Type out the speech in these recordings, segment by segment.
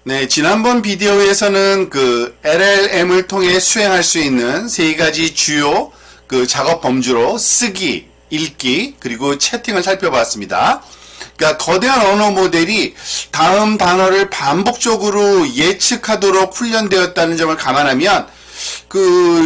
네, 지난번 비디오에서는 그 LLM을 통해 수행할 수 있는 세 가지 주요 그 작업 범주로 쓰기, 읽기, 그리고 채팅을 살펴봤습니다. 그러니까 거대한 언어 모델이 다음 단어를 반복적으로 예측하도록 훈련되었다는 점을 감안하면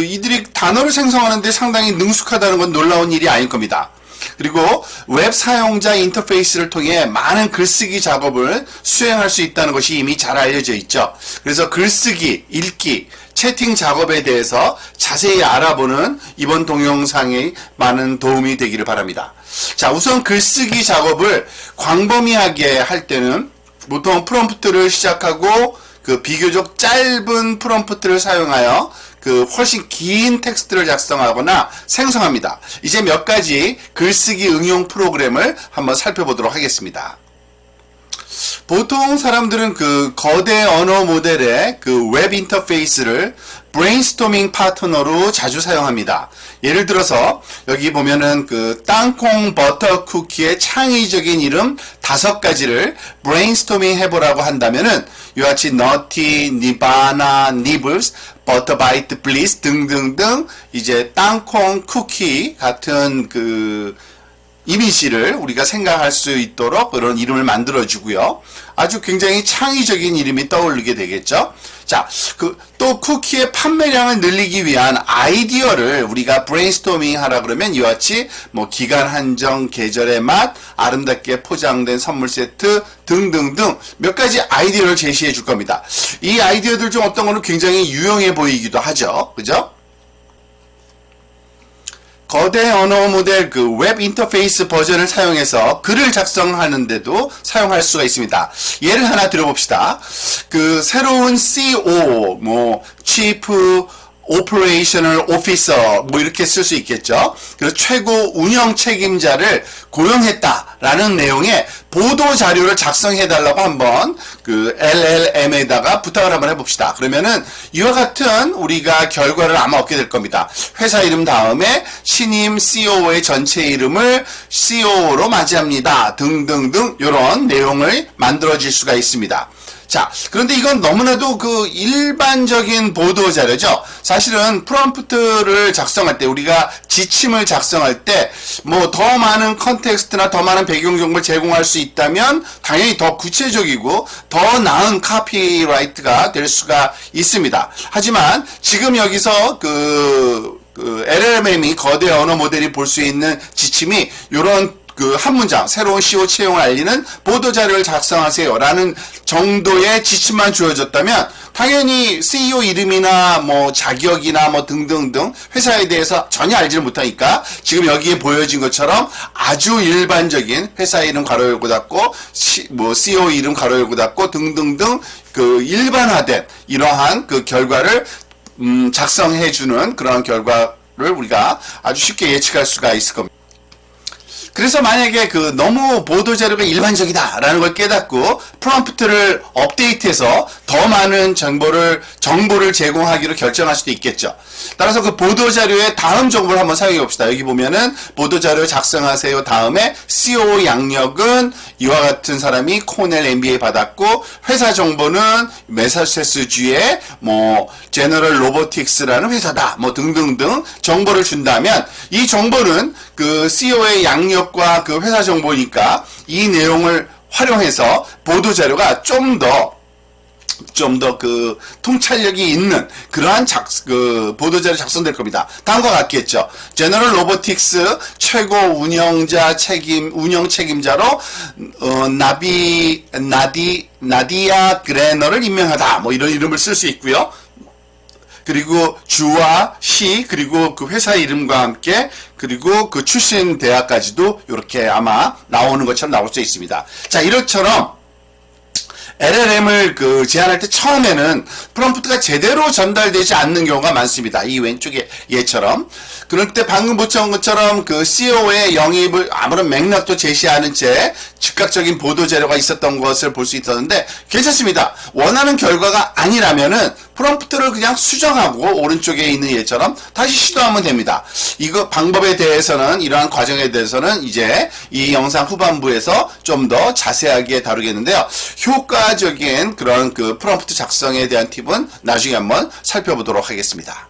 이들이 단어를 생성하는데 상당히 능숙하다는 건 놀라운 일이 아닐 겁니다. 그리고 웹 사용자 인터페이스를 통해 많은 글쓰기 작업을 수행할 수 있다는 것이 이미 잘 알려져 있죠. 그래서 글쓰기, 읽기, 채팅 작업에 대해서 자세히 알아보는 이번 동영상에 많은 도움이 되기를 바랍니다. 자, 우선 글쓰기 작업을 광범위하게 할 때는 보통 프롬프트를 시작하고 비교적 짧은 프롬프트를 사용하여 훨씬 긴 텍스트를 작성하거나 생성합니다. 이제 몇 가지 글쓰기 응용 프로그램을 한번 살펴보도록 하겠습니다. 보통 사람들은 거대 언어 모델의 웹 인터페이스를 브레인스토밍 파트너로 자주 사용합니다. 예를 들어서 여기 보면은 땅콩 버터 쿠키의 창의적인 이름 5가지를 브레인스토밍 해보라고 한다면은 이와 같이 너티, 니바나, 니블스, 버터바이트 블리스 등등등 이제 땅콩 쿠키 같은 이미지를 우리가 생각할 수 있도록 그런 이름을 만들어주고요. 아주 굉장히 창의적인 이름이 떠오르게 되겠죠. 자, 또 쿠키의 판매량을 늘리기 위한 아이디어를 우리가 브레인스토밍 하라 그러면 이와 같이 기간 한정, 계절의 맛, 아름답게 포장된 선물 세트 등등등 몇 가지 아이디어를 제시해 줄 겁니다. 이 아이디어들 중 어떤 거는 굉장히 유용해 보이기도 하죠. 그죠? 거대 언어 모델 웹 인터페이스 버전을 사용해서 글을 작성하는데도 사용할 수가 있습니다. 예를 하나 들어봅시다. 새로운 CO, Chief Operational Officer 이렇게 쓸 수 있겠죠. 그래서 최고 운영 책임자를 고용했다라는 내용의 보도 자료를 작성해 달라고 한번 LLM에다가 부탁을 한번 해봅시다. 그러면은 이와 같은 우리가 결과를 아마 얻게 될 겁니다. 회사 이름 다음에 신임 CEO의 전체 이름을 CEO로 맞이합니다. 등등등 이런 내용을 만들어질 수가 있습니다. 자, 그런데 이건 너무나도 일반적인 보도 자료죠. 사실은 프롬프트를 작성할 때 우리가 지침을 작성할 때 더 많은 컨텍스트나 더 많은 배경 정보를 제공할 수 있다면 당연히 더 구체적이고 더 나은 카피라이트가 될 수가 있습니다. 하지만 지금 여기서 LLM이 거대 언어 모델이 볼 수 있는 지침이 이런 한 문장, 새로운 CEO 채용을 알리는 보도자료를 작성하세요 라는 정도의 지침만 주어졌다면 당연히 CEO 이름이나 자격이나 등등등 회사에 대해서 전혀 알지를 못하니까 지금 여기에 보여진 것처럼 아주 일반적인 회사 이름 가로 열고 닫고 CEO 이름 가로 열고 닫고 등등등 일반화된 이러한 결과를 작성해주는 그런 결과를 우리가 아주 쉽게 예측할 수가 있을 겁니다. 그래서 만약에 너무 보도자료가 일반적이다라는 걸 깨닫고 프롬프트를 업데이트해서 더 많은 정보를 제공하기로 결정할 수도 있겠죠. 따라서 보도자료의 다음 정보를 한번 사용해 봅시다. 여기 보면은 보도자료 작성하세요 다음에 CEO 양력은 이와 같은 사람이 코넬 MBA 받았고 회사 정보는 매사추세츠주의 제너럴 로보틱스라는 회사다 등등등 정보를 준다면 이 정보는 CEO의 양력과 회사 정보니까 이 내용을 활용해서 보도자료가 좀 더 통찰력이 있는 그러한 보도자료 작성될 겁니다. 다음과 같겠죠. 제너럴 로보틱스 최고 운영 책임자로 나디아 그레너를 임명하다. 이런 이름을 쓸 수 있고요. 그리고 주와 시 그리고 회사 이름과 함께 그리고 출신 대학까지도 이렇게 아마 나오는 것처럼 나올 수 있습니다. 자, 이렇처럼 LLM을 제안할 때 처음에는 프롬프트가 제대로 전달되지 않는 경우가 많습니다. 이 왼쪽에 얘처럼 그럴 때 방금 붙여온 것처럼 그 CO의 영입을 아무런 맥락도 제시하는 채 즉각적인 보도 자료가 있었던 것을 볼 수 있었는데 괜찮습니다. 원하는 결과가 아니라면은 프롬프트를 그냥 수정하고 오른쪽에 있는 예처럼 다시 시도하면 됩니다. 이거 방법에 대해서는 이러한 과정에 대해서는 이제 이 영상 후반부에서 좀 더 자세하게 다루겠는데요. 효과적인 그런 그 프롬프트 작성에 대한 팁은 나중에 한번 살펴보도록 하겠습니다.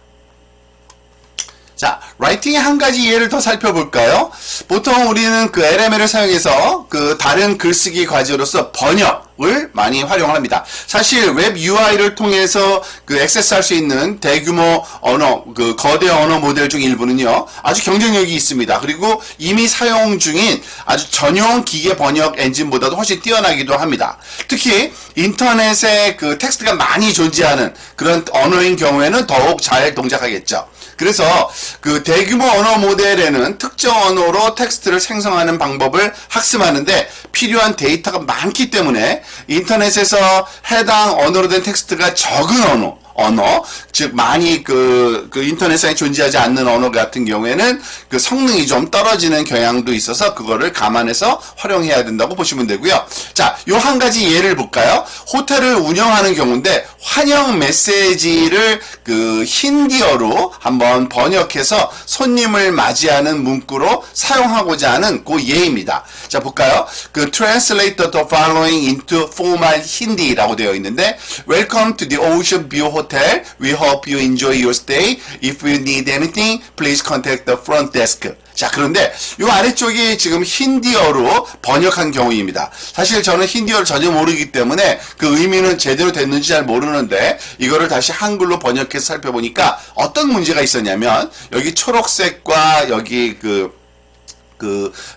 자, 라이팅의 한 가지 예를 더 살펴볼까요? 보통 우리는 그 LML을 사용해서 그 다른 글쓰기 과제로서 번역을 많이 활용합니다. 사실 웹 UI를 통해서 그 액세스할 수 있는 대규모 언어, 그 거대 언어 모델 중 일부는요, 아주 경쟁력이 있습니다. 그리고 이미 사용 중인 아주 전용 기계 번역 엔진보다도 훨씬 뛰어나기도 합니다. 특히 인터넷에 그 텍스트가 많이 존재하는 그런 언어인 경우에는 더욱 잘 동작하겠죠. 그래서 그 대규모 언어 모델에는 특정 언어로 텍스트를 생성하는 방법을 학습하는데 필요한 데이터가 많기 때문에 인터넷에서 해당 언어로 된 텍스트가 적은 언어, 즉 많이 그 인터넷상에 존재하지 않는 언어 같은 경우에는 그 성능이 좀 떨어지는 경향도 있어서 그거를 감안해서 활용해야 된다고 보시면 되고요. 자, 요 한 가지 예를 볼까요? 호텔을 운영하는 경우인데 환영 메시지를 그 힌디어로 한번 번역해서 손님을 맞이하는 문구로 사용하고자 하는 그 예입니다. 자, 볼까요? 그 translate the following into formal Hindi라고 되어 있는데 Welcome to the Ocean View Hotel. We hope you enjoy your stay. If you need anything, please contact the front desk. 자, 그런데 이 아래쪽이 지금 힌디어로 번역한 경우입니다. 사실 저는 힌디어를 전혀 모르기 때문에 그 의미는 제대로 됐는지 잘 모르는데 이거를 다시 한글로 번역해서 살펴보니까 어떤 문제가 있었냐면 여기 초록색과 여기 그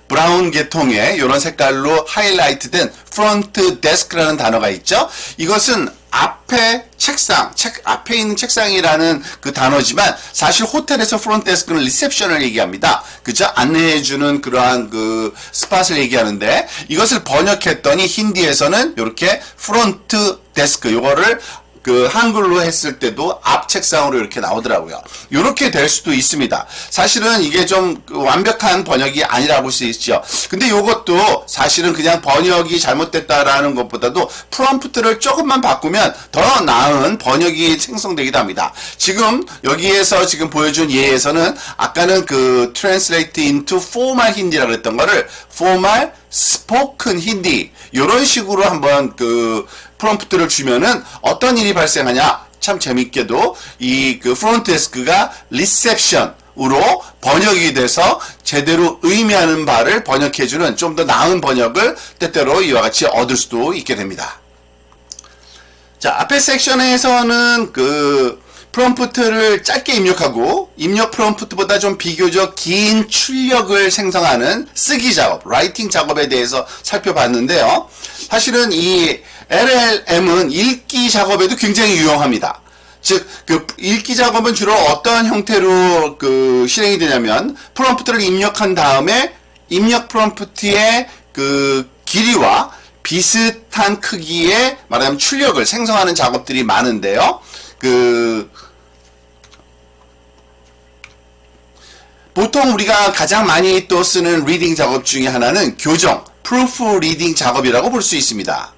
브라운 계통의 이런 색깔로 하이라이트된 프론트 데스크라는 단어가 있죠. 이것은 앞에 책상, 앞에 있는 책상이라는 그 단어지만 사실 호텔에서 프론트 데스크는 리셉션을 얘기합니다. 그죠? 안내해주는 그러한 그 스팟을 얘기하는데 이것을 번역했더니 힌디에서는 이렇게 프론트 데스크 요거를 그 한글로 했을 때도 앞 책상으로 이렇게 나오더라고요. 이렇게 될 수도 있습니다. 사실은 이게 좀 완벽한 번역이 아니라고 볼 수 있죠. 근데 이것도 사실은 그냥 번역이 잘못됐다라는 것보다도 프롬프트를 조금만 바꾸면 더 나은 번역이 생성되기도 합니다. 지금 여기에서 지금 보여준 예에서는 아까는 그 translate into formal 힌디라고 했던 거를 formal spoken hindi 이런 식으로 한번 그 프롬프트를 주면은 어떤 일이 발생하냐? 참 재밌게도 이 그 프론트 데스크가 리셉션으로 번역이 돼서 제대로 의미하는 바를 번역해주는 좀 더 나은 번역을 때때로 이와 같이 얻을 수도 있게 됩니다. 자, 앞에 섹션에서는 그 프롬프트를 짧게 입력하고 입력 프롬프트보다 좀 비교적 긴 출력을 생성하는 쓰기 작업, 라이팅 작업에 대해서 살펴봤는데요. 사실은 이 LLM은 읽기 작업에도 굉장히 유용합니다. 즉, 그 읽기 작업은 주로 어떤 형태로 그 실행이 되냐면 프롬프트를 입력한 다음에 입력 프롬프트의 그 길이와 비슷한 크기의 말하자면 출력을 생성하는 작업들이 많은데요. 보통 우리가 가장 많이 또 쓰는 리딩 작업 중에 하나는 교정, 프루프 리딩 작업이라고 볼 수 있습니다.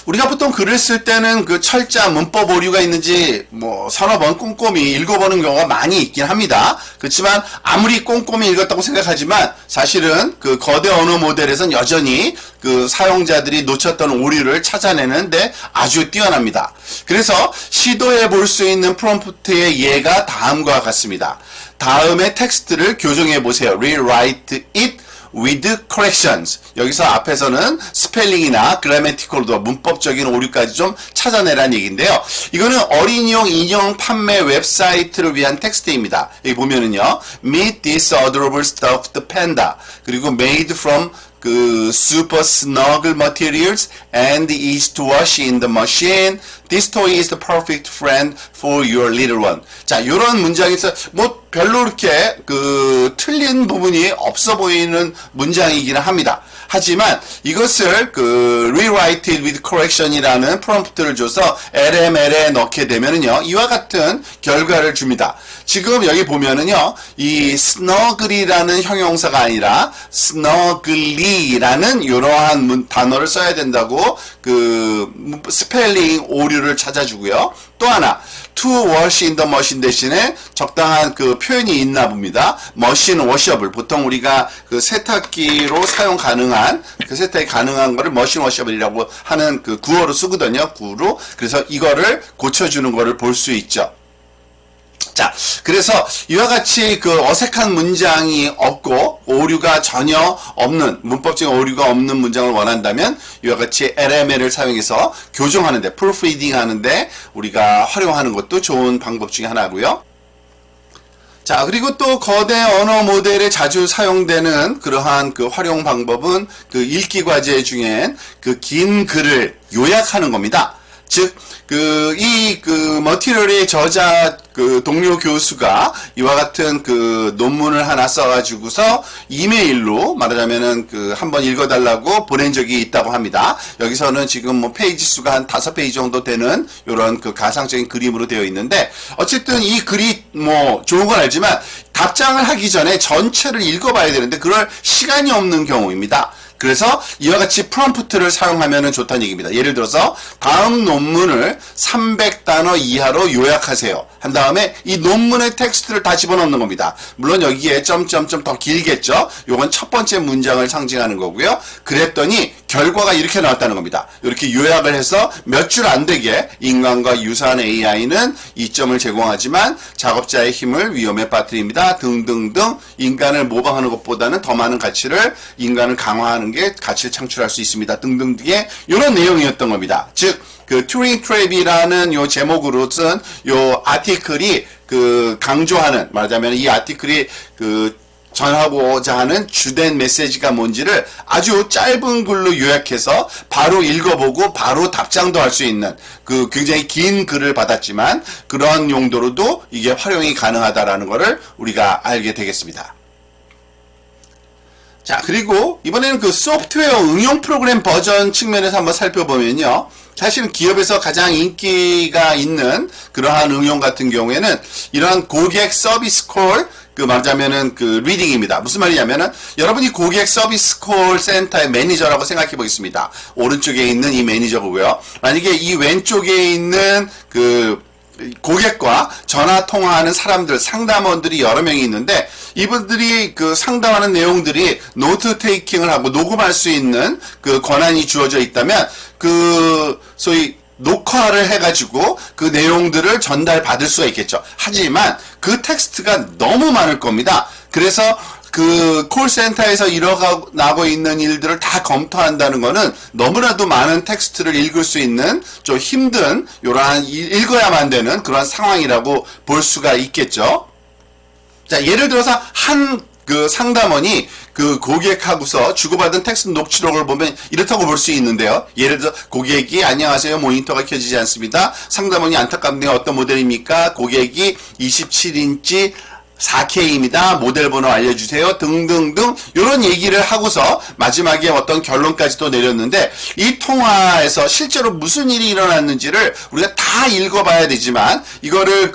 우리가 보통 글을 쓸 때는 그 철자, 문법 오류가 있는지 뭐 서너 번 꼼꼼히 읽어보는 경우가 많이 있긴 합니다. 그렇지만 아무리 꼼꼼히 읽었다고 생각하지만 사실은 그 거대 언어 모델에선 여전히 그 사용자들이 놓쳤던 오류를 찾아내는데 아주 뛰어납니다. 그래서 시도해 볼 수 있는 프롬프트의 예가 다음과 같습니다. 다음에 텍스트를 교정해 보세요. Rewrite it with corrections. 여기서 앞에서는 스펠링이나 그래머티컬도 문법적인 오류까지 좀 찾아내라는 얘기인데요. 이거는 어린이용 인형 판매 웹사이트를 위한 텍스트입니다. 여기 보면은요. Meet this adorable stuffed panda. 그리고 made from 그 super snuggle materials and easy to wash in the machine. This toy is the perfect friend for your little one. 자, 요런 문장에서 뭐 별로 이렇게 그 틀린 부분이 없어 보이는 문장이기는 합니다. 하지만 이것을 그 rewrite it with correction이라는 프롬프트를 줘서 LML에 넣게 되면은요, 이와 같은 결과를 줍니다. 지금 여기 보면은요, 이 snuggly라는 형용사가 아니라 snuggly라는 이러한 단어를 써야 된다고 그 스펠링 오류를 찾아주고요. 또 하나, to wash in the machine 대신에 적당한 그 표현이 있나 봅니다. machine washable. 보통 우리가 그 세탁기로 사용 가능한, 그 세탁이 가능한 거를 machine washable이라고 하는 그 구어로 쓰거든요. 구로. 그래서 이거를 고쳐주는 거를 볼 수 있죠. 자, 그래서 이와 같이 그 어색한 문장이 없고 오류가 전혀 없는, 문법적인 오류가 없는 문장을 원한다면 이와 같이 LML을 사용해서 교정하는데, proofreading 하는데 우리가 활용하는 것도 좋은 방법 중에 하나고요. 자, 그리고 또 거대 언어 모델에 자주 사용되는 그러한 그 활용 방법은 그 읽기 과제 중엔 그 긴 글을 요약하는 겁니다. 즉, 머티리얼의 저자, 동료 교수가 이와 같은 논문을 하나 써가지고서 이메일로 말하자면은 한번 읽어달라고 보낸 적이 있다고 합니다. 여기서는 지금 페이지 수가 한 5페이지 정도 되는 이런 가상적인 그림으로 되어 있는데, 어쨌든 이 글이 좋은 건 알지만 답장을 하기 전에 전체를 읽어봐야 되는데 그럴 시간이 없는 경우입니다. 그래서 이와 같이 프롬프트를 사용하면 좋다는 얘기입니다. 예를 들어서 다음 논문을 300단어 이하로 요약하세요. 한 다음에 이 논문의 텍스트를 다 집어넣는 겁니다. 물론 여기에 점점점 더 길겠죠. 요건 첫 번째 문장을 상징하는 거고요. 그랬더니 결과가 이렇게 나왔다는 겁니다. 이렇게 요약을 해서 몇 줄 안 되게 인간과 유사한 AI는 이점을 제공하지만 작업자의 힘을 위험에 빠뜨립니다. 등등등. 인간을 모방하는 것보다는 더 많은 가치를, 인간을 강화하는 게 가치를 창출할 수 있습니다. 등등등의 이런 내용이었던 겁니다. 즉, 튜링 트랩이라는 요 제목으로 쓴 요 아티클이 강조하는, 말하자면 이 아티클이 전하고자 하는 주된 메시지가 뭔지를 아주 짧은 글로 요약해서 바로 읽어보고 바로 답장도 할 수 있는 굉장히 긴 글을 받았지만 그런 용도로도 이게 활용이 가능하다라는 것을 우리가 알게 되겠습니다. 자, 그리고 이번에는 소프트웨어 응용 프로그램 버전 측면에서 한번 살펴보면요. 사실은 기업에서 가장 인기가 있는 그러한 응용 같은 경우에는 이러한 고객 서비스 콜, 말하자면은 리딩입니다. 무슨 말이냐면은 여러분이 고객 서비스 콜 센터의 매니저라고 생각해 보겠습니다. 오른쪽에 있는 이 매니저고요. 만약에 이 왼쪽에 있는 고객과 전화 통화하는 사람들, 상담원들이 여러 명이 있는데 이분들이 상담하는 내용들이 노트 테이킹을 하고 녹음할 수 있는 권한이 주어져 있다면 소위 녹화를 해가지고 내용들을 전달받을 수가 있겠죠. 하지만 텍스트가 너무 많을 겁니다. 그래서 콜센터에서 일어나고 있는 일들을 다 검토한다는 거는 너무나도 많은 텍스트를 읽을 수 있는 좀 힘든, 요러한 읽어야만 되는 그런 상황이라고 볼 수가 있겠죠. 자, 예를 들어서 상담원이 고객하고서 주고받은 텍스트 녹취록을 보면 이렇다고 볼 수 있는데요. 예를 들어 고객이 안녕하세요, 모니터가 켜지지 않습니다. 상담원이 안타깝네요, 어떤 모델입니까? 고객이 27인치 4K입니다. 모델 번호 알려주세요. 등등등 이런 얘기를 하고서 마지막에 어떤 결론까지도 내렸는데 이 통화에서 실제로 무슨 일이 일어났는지를 우리가 다 읽어봐야 되지만 이거를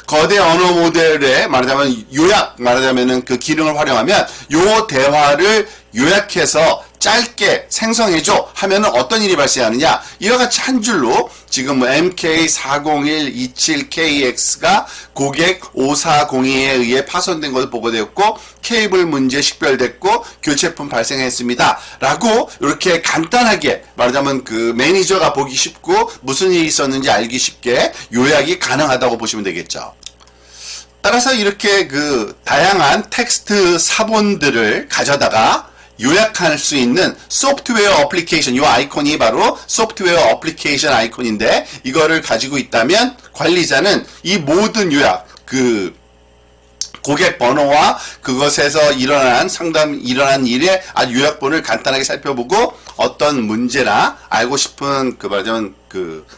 거대 언어 모델에 말하자면은 기능을 활용하면 요 대화를 요약해서 짧게 생성해줘 하면은 어떤 일이 발생하느냐, 이와 같이 한 줄로 지금 MK40127KX가 고객 5402에 의해 파손된 것을 보고되었고 케이블 문제 식별됐고 교체품 발생했습니다 라고 이렇게 간단하게 말하자면 매니저가 보기 쉽고 무슨 일이 있었는지 알기 쉽게 요약이 가능하다고 보시면 되겠죠. 따라서 이렇게 다양한 텍스트 사본들을 가져다가 요약할 수 있는 소프트웨어 어플리케이션, 이 아이콘이 바로 소프트웨어 어플리케이션 아이콘인데 이거를 가지고 있다면 관리자는 이 모든 요약, 고객 번호와 그것에서 일어난 일의 요약본을 간단하게 살펴보고 어떤 문제나 알고 싶은 말하자면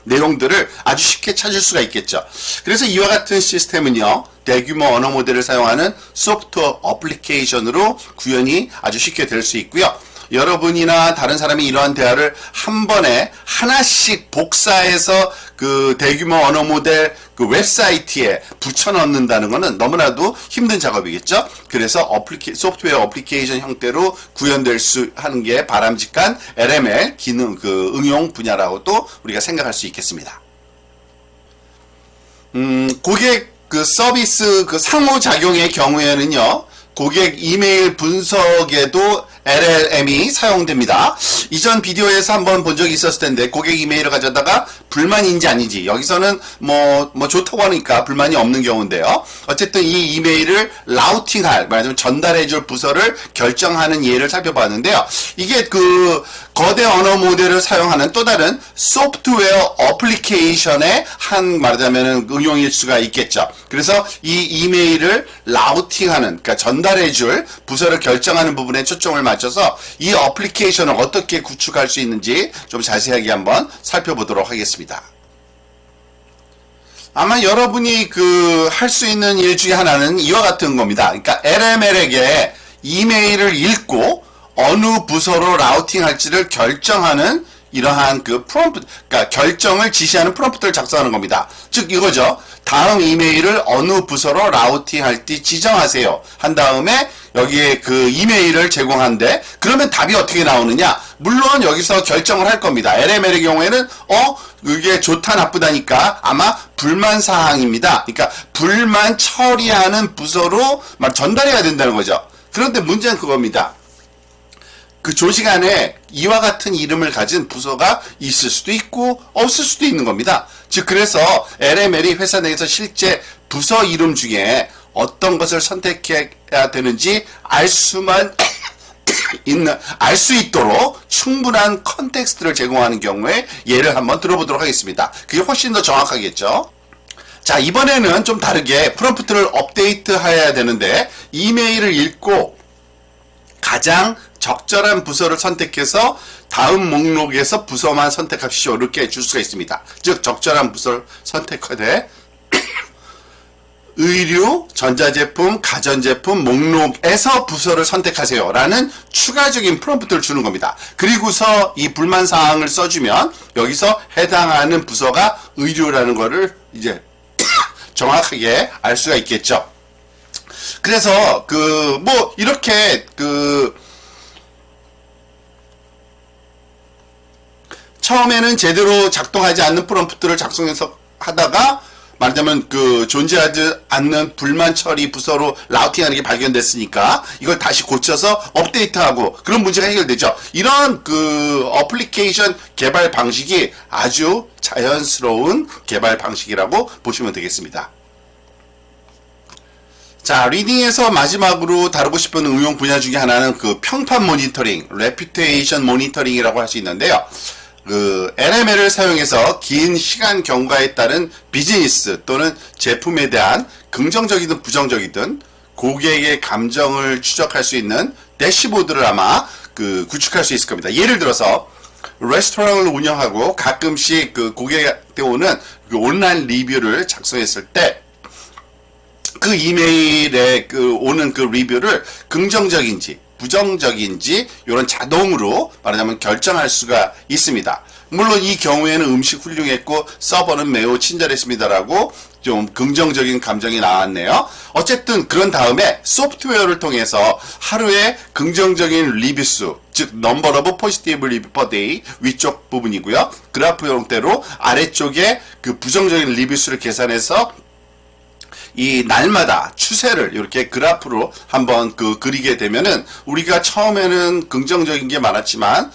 내용들을 아주 쉽게 찾을 수가 있겠죠. 그래서 이와 같은 시스템은요, 대규모 언어 모델을 사용하는 소프트웨어 어플리케이션으로 구현이 아주 쉽게 될 수 있고요. 여러분이나 다른 사람이 이러한 대화를 한 번에 하나씩 복사해서 그 대규모 언어 모델 그 웹사이트에 붙여 넣는다는 것은 너무나도 힘든 작업이겠죠. 그래서 소프트웨어 어플리케이션 형태로 구현될 수 하는 게 바람직한 LML 기능 그 응용 분야라고도 우리가 생각할 수 있겠습니다. 고객 그 서비스 그 상호작용의 경우에는요, 고객 이메일 분석에도 LLM이 사용됩니다. 이전 비디오에서 한번 본 적이 있었을 텐데, 고객 이메일을 가져다가 불만인지 아닌지, 여기서는 뭐 좋다고 하니까 불만이 없는 경우인데요. 어쨌든 이 이메일을 라우팅할, 말하자면 전달해줄 부서를 결정하는 예를 살펴봤는데요. 이게 그 거대 언어 모델을 사용하는 또 다른 소프트웨어 어플리케이션의 한 말하자면 응용일 수가 있겠죠. 그래서 이 이메일을 라우팅하는, 그러니까 전달해줄 부서를 결정하는 부분에 초점을 맞춰서 이 어플리케이션을 어떻게 구축할 수 있는지 좀 자세하게 한번 살펴보도록 하겠습니다. 아마 여러분이 그 할 수 있는 일 중에 하나는 이와 같은 겁니다. 그러니까 LML에게 이메일을 읽고 어느 부서로 라우팅할지를 결정하는 이러한 그 프롬프트, 그러니까 결정을 지시하는 프롬프트를 작성하는 겁니다. 즉 이거죠. 다음 이메일을 어느 부서로 라우팅할지 지정하세요. 한 다음에 여기에 그 이메일을 제공한데, 그러면 답이 어떻게 나오느냐? 물론 여기서 결정을 할 겁니다. LML의 경우에는 이게 좋다 나쁘다니까 아마 불만 사항입니다. 그러니까 불만 처리하는 부서로 전달해야 된다는 거죠. 그런데 문제는 그겁니다. 그 조직 안에 이와 같은 이름을 가진 부서가 있을 수도 있고 없을 수도 있는 겁니다. 즉 그래서 LML이 회사 내에서 실제 부서 이름 중에 어떤 것을 선택해야 되는지 알 수 있도록 충분한 컨텍스트를 제공하는 경우에 예를 한번 들어보도록 하겠습니다. 그게 훨씬 더 정확하겠죠. 자, 이번에는 좀 다르게 프롬프트를 업데이트해야 되는데, 이메일을 읽고 가장 적절한 부서를 선택해서 다음 목록에서 부서만 선택하십시오. 이렇게 줄 수가 있습니다. 즉 적절한 부서를 선택하되 의류, 전자제품, 가전제품 목록에서 부서를 선택하세요 라는 추가적인 프롬프트를 주는 겁니다. 그리고서 이 불만사항을 써주면 여기서 해당하는 부서가 의류라는 거를 이제 정확하게 알 수가 있겠죠. 그래서 이렇게 처음에는 제대로 작동하지 않는 프롬프트를 작성해서 하다가 말하자면 존재하지 않는 불만 처리 부서로 라우팅하는 게 발견됐으니까 이걸 다시 고쳐서 업데이트하고 그런 문제가 해결되죠. 이런 어플리케이션 개발 방식이 아주 자연스러운 개발 방식이라고 보시면 되겠습니다. 자, 리딩에서 마지막으로 다루고 싶은 응용 분야 중에 하나는 평판 모니터링, 레퓨테이션 모니터링이라고 할 수 있는데요. LML을 사용해서 긴 시간 경과에 따른 비즈니스 또는 제품에 대한 긍정적이든 부정적이든 고객의 감정을 추적할 수 있는 대시보드를 아마 구축할 수 있을 겁니다. 예를 들어서 레스토랑을 운영하고 가끔씩 고객한테 오는 온라인 리뷰를 작성했을 때 그 이메일에 오는 리뷰를 긍정적인지 부정적인지 이런 자동으로 말하자면 결정할 수가 있습니다. 물론 이 경우에는 음식 훌륭했고 서버는 매우 친절했습니다라고 좀 긍정적인 감정이 나왔네요. 어쨌든 그런 다음에 소프트웨어를 통해서 하루에 긍정적인 리뷰 수, 즉 number of positive review per day 위쪽 부분이고요. 그래프 형태로 아래쪽에 부정적인 리뷰 수를 계산해서 이 날마다 추세를 이렇게 그래프로 한번 그리게 되면은 우리가 처음에는 긍정적인 게 많았지만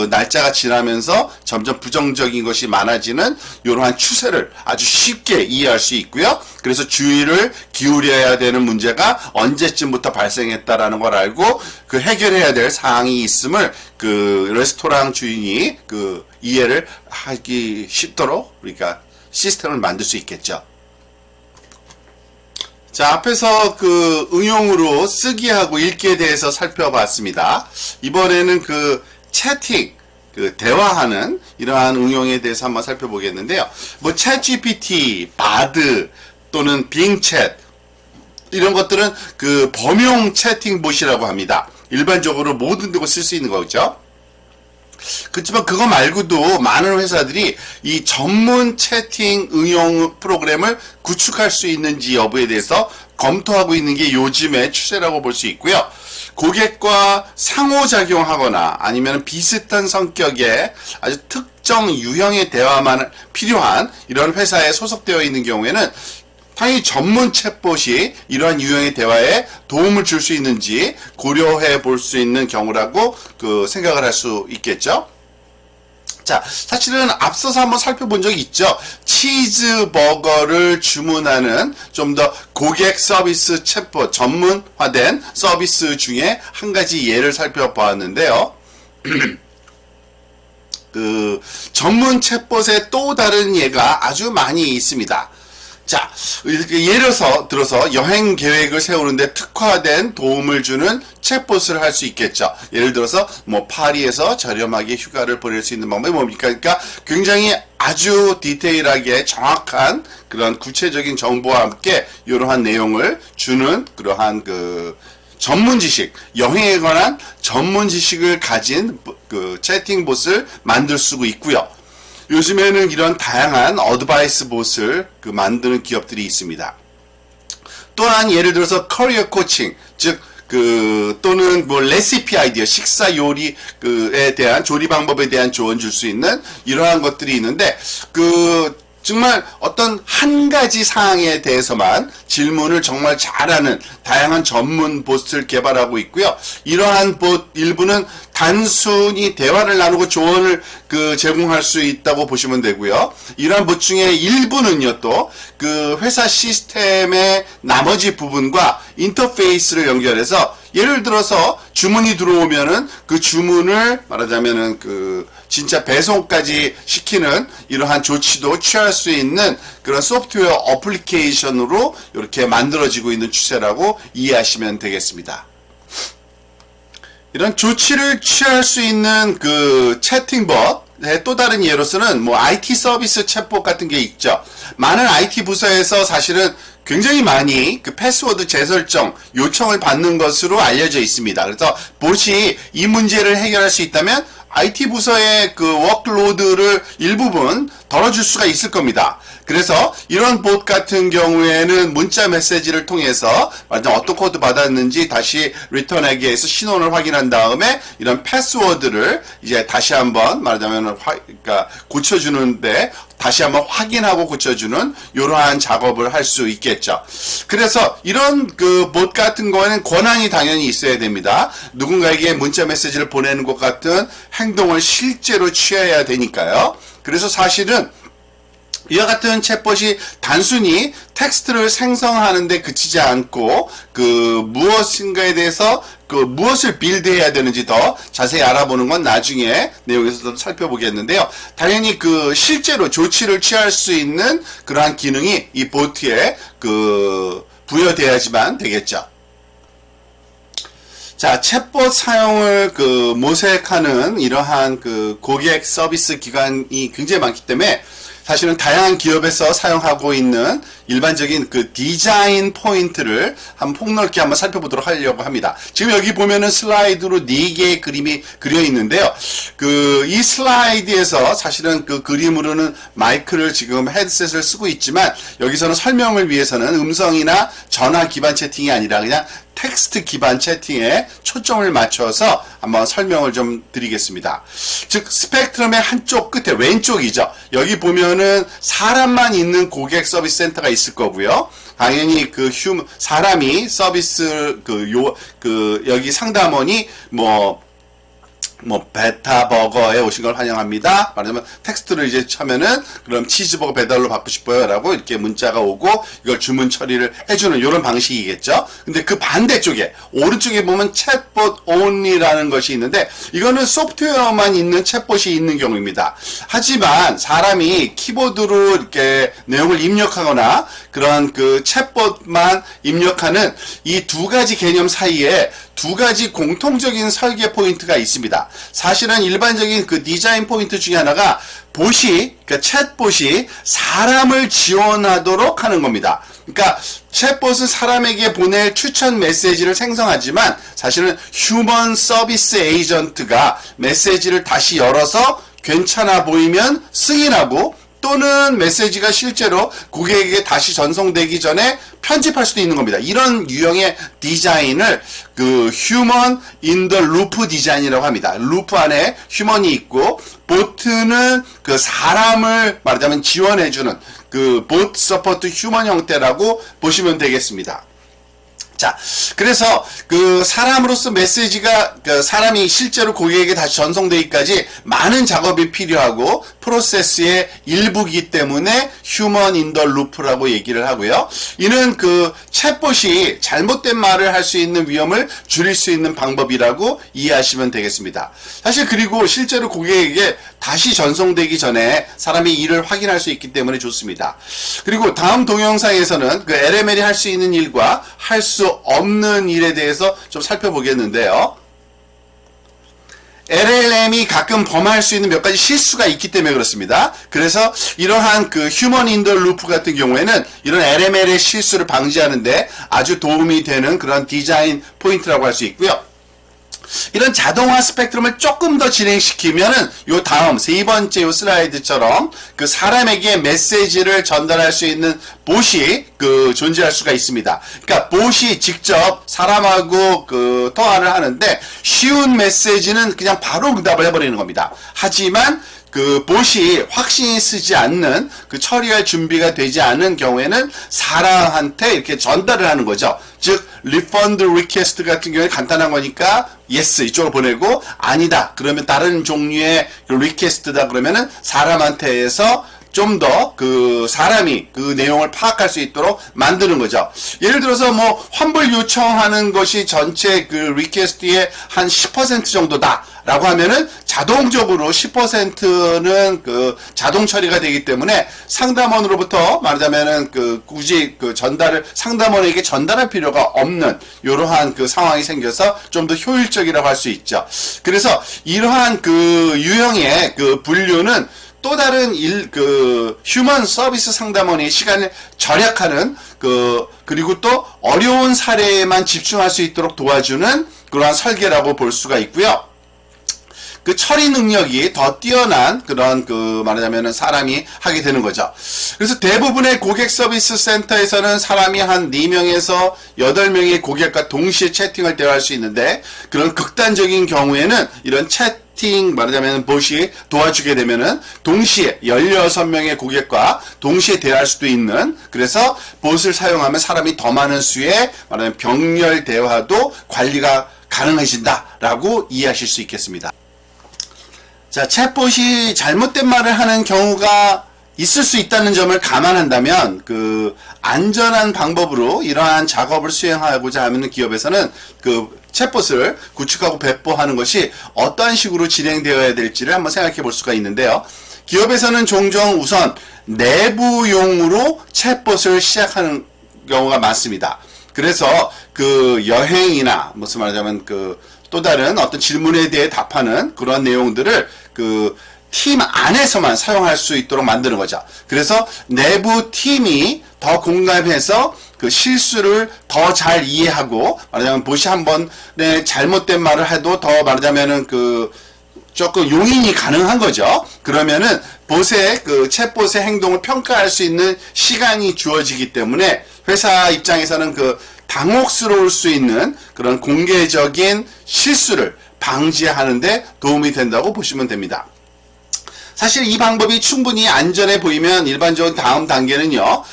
날짜가 지나면서 점점 부정적인 것이 많아지는 이러한 추세를 아주 쉽게 이해할 수 있고요. 그래서 주의를 기울여야 되는 문제가 언제쯤부터 발생했다라는 걸 알고 해결해야 될 사항이 있음을 레스토랑 주인이 이해를 하기 쉽도록 우리가 시스템을 만들 수 있겠죠. 자, 앞에서 응용으로 쓰기하고 읽기에 대해서 살펴봤습니다. 이번에는 채팅, 대화하는 이러한 응용에 대해서 한번 살펴보겠는데요. 챗GPT, 바드 또는 빙챗 이런 것들은 범용 채팅봇이라고 합니다. 일반적으로 모든 데고 쓸 수 있는 거죠. 그렇지만 그거 말고도 많은 회사들이 이 전문 채팅 응용 프로그램을 구축할 수 있는지 여부에 대해서 검토하고 있는 게 요즘의 추세라고 볼 수 있고요. 고객과 상호작용하거나 아니면 비슷한 성격의 아주 특정 유형의 대화만 필요한 이런 회사에 소속되어 있는 경우에는 당연히 전문 챗봇이 이러한 유형의 대화에 도움을 줄 수 있는지 고려해 볼 수 있는 경우라고 생각을 할 수 있겠죠. 자, 사실은 앞서서 한번 살펴본 적이 있죠. 치즈버거를 주문하는 좀 더 고객 서비스 챗봇 전문화된 서비스 중에 한 가지 예를 살펴보았는데요. 전문 챗봇의 또 다른 예가 아주 많이 있습니다. 자, 예를 들어서 여행 계획을 세우는데 특화된 도움을 주는 챗봇을 할 수 있겠죠. 예를 들어서 파리에서 저렴하게 휴가를 보낼 수 있는 방법이 뭡니까? 그러니까 굉장히 아주 디테일하게 정확한 그런 구체적인 정보와 함께 이러한 내용을 주는 그러한 전문 지식, 여행에 관한 전문 지식을 가진 채팅봇을 만들 수가 있고요. 요즘에는 이런 다양한 어드바이스 봇을 만드는 기업들이 있습니다. 또한 예를 들어서 커리어 코칭, 즉 또는 레시피 아이디어, 식사 요리에 대한 조리 방법에 대한 조언 줄 수 있는 이러한 것들이 있는데 정말 어떤 한 가지 사항에 대해서만 질문을 정말 잘하는 다양한 전문 봇을 개발하고 있고요. 이러한 봇 일부는 단순히 대화를 나누고 조언을 제공할 수 있다고 보시면 되고요. 이러한 봇 중에 일부는요, 또 회사 시스템의 나머지 부분과 인터페이스를 연결해서 예를 들어서 주문이 들어오면은 그 주문을 말하자면은 진짜 배송까지 시키는 이러한 조치도 취할 수 있는 그런 소프트웨어 어플리케이션으로 이렇게 만들어지고 있는 추세라고 이해하시면 되겠습니다. 이런 조치를 취할 수 있는 채팅봇의 또 다른 예로서는 IT 서비스 챗봇 같은 게 있죠. 많은 IT 부서에서 사실은 굉장히 많이 패스워드 재설정 요청을 받는 것으로 알려져 있습니다. 그래서 봇이 이 문제를 해결할 수 있다면 IT 부서의 워크로드를 일부분 덜어줄 수가 있을 겁니다. 그래서 이런 봇 같은 경우에는 문자 메시지를 통해서 어떤 코드 받았는지 다시 리턴하기 위해서 신원을 확인한 다음에 이런 패스워드를 이제 다시 한번 말하자면 고쳐주는데 다시 한번 확인하고 고쳐주는 이러한 작업을 할 수 있겠죠. 그래서 이런 봇 같은 거에는 권한이 당연히 있어야 됩니다. 누군가에게 문자 메시지를 보내는 것 같은 행동을 실제로 취해야 되니까요. 그래서 사실은 이와 같은 챗봇이 단순히 텍스트를 생성하는 데 그치지 않고 무엇인가에 대해서 무엇을 빌드해야 되는지 더 자세히 알아보는 건 나중에 내용에서도 살펴보겠는데요. 당연히 실제로 조치를 취할 수 있는 그러한 기능이 이 보트에 부여돼야지만 되겠죠. 자, 챗봇 사용을 모색하는 이러한 고객 서비스 기관이 굉장히 많기 때문에 사실은 다양한 기업에서 사용하고 있는 일반적인 디자인 포인트를 폭넓게 한번 살펴보도록 하려고 합니다. 지금 여기 보면은 슬라이드로 4개의 그림이 그려 있는데요. 이 슬라이드에서 사실은 그림으로는 마이크를 지금 헤드셋을 쓰고 있지만 여기서는 설명을 위해서는 음성이나 전화 기반 채팅이 아니라 그냥 텍스트 기반 채팅에 초점을 맞춰서 한번 설명을 좀 드리겠습니다. 즉 스펙트럼의 한쪽 끝에 왼쪽이죠. 여기 보면은 사람만 있는 고객 서비스 센터가 있을 거고요. 당연히 사람이 서비스 여기 상담원이 베타버거에 오신 걸 환영합니다. 말하자면 텍스트를 이제 쳐면은 그럼 치즈버거 배달로 받고 싶어요 라고 이렇게 문자가 오고 이걸 주문 처리를 해주는 이런 방식이겠죠. 근데 그 반대쪽에 오른쪽에 보면 챗봇 only라는 것이 있는데 이거는 소프트웨어만 있는 챗봇이 있는 경우입니다. 하지만 사람이 키보드로 이렇게 내용을 입력하거나 그런 챗봇만 입력하는 이 두 가지 개념 사이에 두 가지 공통적인 설계 포인트가 있습니다. 사실은 일반적인 그 디자인 포인트 중에 하나가 그러니까 챗봇이 사람을 지원하도록 하는 겁니다. 그러니까 챗봇은 사람에게 보낼 추천 메시지를 생성하지만 사실은 휴먼 서비스 에이전트가 메시지를 다시 열어서 괜찮아 보이면 승인하고 또는 메시지가 실제로 고객에게 다시 전송되기 전에 편집할 수도 있는 겁니다. 이런 유형의 디자인을 그 휴먼 인 더 루프 디자인이라고 합니다. 루프 안에 휴먼이 있고 보트는 그 사람을 말하자면 지원해주는 그 보트 서포트 휴먼 형태라고 보시면 되겠습니다. 자, 그래서 그 사람으로서 메시지가 그 사람이 실제로 고객에게 다시 전송되기까지 많은 작업이 필요하고 프로세스의 일부이기 때문에 휴먼 인 더 루프라고 얘기를 하고요. 이는 그 챗봇이 잘못된 말을 할 수 있는 위험을 줄일 수 있는 방법이라고 이해하시면 되겠습니다. 사실 그리고 실제로 고객에게 다시 전송되기 전에 사람이 이를 확인할 수 있기 때문에 좋습니다. 그리고 다음 동영상에서는 그 LML이 할 수 있는 일과 할 수 없는 일에 대해서 좀 살펴보겠는데요. LLM이 가끔 범할 수 있는 몇 가지 실수가 있기 때문에 그렇습니다. 그래서 이러한 그 휴먼 인 더 루프 같은 경우에는 이런 LML의 실수를 방지하는데 아주 도움이 되는 그런 디자인 포인트라고 할 수 있고요. 이런 자동화 스펙트럼을 조금 더 진행시키면은 요 다음 세 번째 요 슬라이드처럼 그 사람에게 메시지를 전달할 수 있는 봇이 그 존재할 수가 있습니다. 그러니까 봇이 직접 사람하고 그 통화를 하는데 쉬운 메시지는 그냥 바로 응답을 해버리는 겁니다. 하지만 그 봇이 확신이 쓰지 않는 그 처리할 준비가 되지 않은 경우에는 사람한테 이렇게 전달을 하는 거죠. 즉 refund request 같은 경우에 간단한 거니까 yes 이쪽으로 보내고 아니다 그러면 다른 종류의 request다 그러면은 사람한테에서 좀 더 그 사람이 그 내용을 파악할 수 있도록 만드는 거죠. 예를 들어서 뭐 환불 요청하는 것이 전체 그 리퀘스트의 한 10% 정도다 라고 하면은 자동적으로 10%는 그 자동 처리가 되기 때문에 상담원으로부터 말하자면은 그 굳이 그 전달을 상담원에게 전달할 필요가 없는 이러한 그 상황이 생겨서 좀 더 효율적이라고 할 수 있죠. 그래서 이러한 그 유형의 그 분류는 또 다른 휴먼 서비스 상담원의 시간을 절약하는 그리고 또 어려운 사례에만 집중할 수 있도록 도와주는 그러한 설계라고 볼 수가 있고요. 그 처리 능력이 더 뛰어난 그런 말하자면은 사람이 하게 되는 거죠. 그래서 대부분의 고객 서비스 센터에서는 사람이 한 4명에서 8명의 고객과 동시에 채팅을 대화할 수 있는데 그런 극단적인 경우에는 이런 말하자면 봇이 도와주게 되면은 동시에 16명의 고객과 동시에 대화할 수도 있는 그래서 봇을 사용하면 사람이 더 많은 수의 말하자면 병렬 대화도 관리가 가능해진다라고 이해하실 수 있겠습니다. 자, 챗봇이 잘못된 말을 하는 경우가 있을 수 있다는 점을 감안한다면 그 안전한 방법으로 이러한 작업을 수행하고자 하는 기업에서는 그 챗봇을 구축하고 배포하는 것이 어떠한 식으로 진행되어야 될지를 한번 생각해 볼 수가 있는데요. 기업에서는 종종 우선 내부용으로 챗봇을 시작하는 경우가 많습니다. 그래서 그 여행이나 무슨 말하자면 또 다른 어떤 질문에 대해 답하는 그런 내용들을 팀 안에서만 사용할 수 있도록 만드는 거죠. 그래서 내부 팀이 더 공감해서 그 실수를 더 잘 이해하고 말하자면 봇이 한 번에 잘못된 말을 해도 더 말하자면은 조금 용인이 가능한 거죠. 그러면은 챗봇의 행동을 평가할 수 있는 시간이 주어지기 때문에 회사 입장에서는 당혹스러울 수 있는 그런 공개적인 실수를 방지하는데 도움이 된다고 보시면 됩니다. 사실 이 방법이 충분히 안전해 보이면 일반적인 다음 단계는요,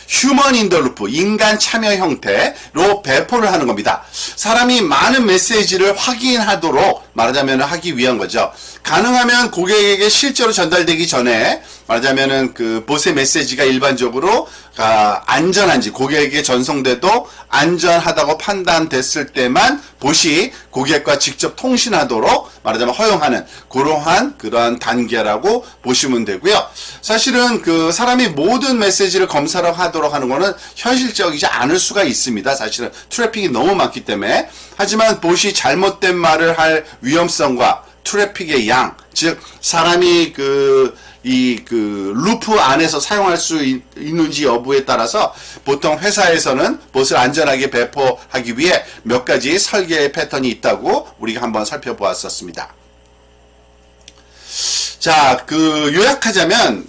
휴먼 인 더 루프, 인간 참여 형태로 배포를 하는 겁니다. 사람이 많은 메시지를 확인하도록 말하자면 하기 위한 거죠. 가능하면 고객에게 실제로 전달되기 전에 말하자면은 봇의 메시지가 일반적으로 안전한지 고객에게 전송돼도 안전하다고 판단됐을 때만 봇이 고객과 직접 통신하도록 말하자면 허용하는 그러한 단계라고 보시면 되고요. 사실은 사람이 모든 메시지 메시지를 검사를 하도록 하는 거는 현실적이지 않을 수가 있습니다. 사실은 트래픽이 너무 많기 때문에. 하지만 봇이 잘못된 말을 할 위험성과 트래픽의 양, 즉 사람이 루프 안에서 사용할 수 있는지 여부에 따라서 보통 회사에서는 봇을 안전하게 배포하기 위해 몇 가지 설계 패턴이 있다고 우리가 한번 살펴보았었습니다. 자, 요약하자면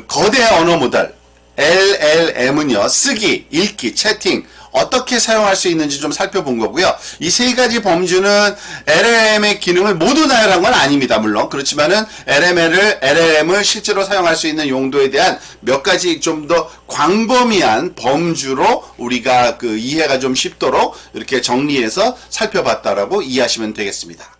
거대 언어 모델 LLM은요, 쓰기, 읽기, 채팅 어떻게 사용할 수 있는지 좀 살펴본 거고요. 이 세 가지 범주는 LLM의 기능을 모두 나열한 건 아닙니다. 물론 그렇지만은 LLM을 실제로 사용할 수 있는 용도에 대한 몇 가지 좀 더 광범위한 범주로 우리가 이해가 좀 쉽도록 이렇게 정리해서 살펴봤다라고 이해하시면 되겠습니다.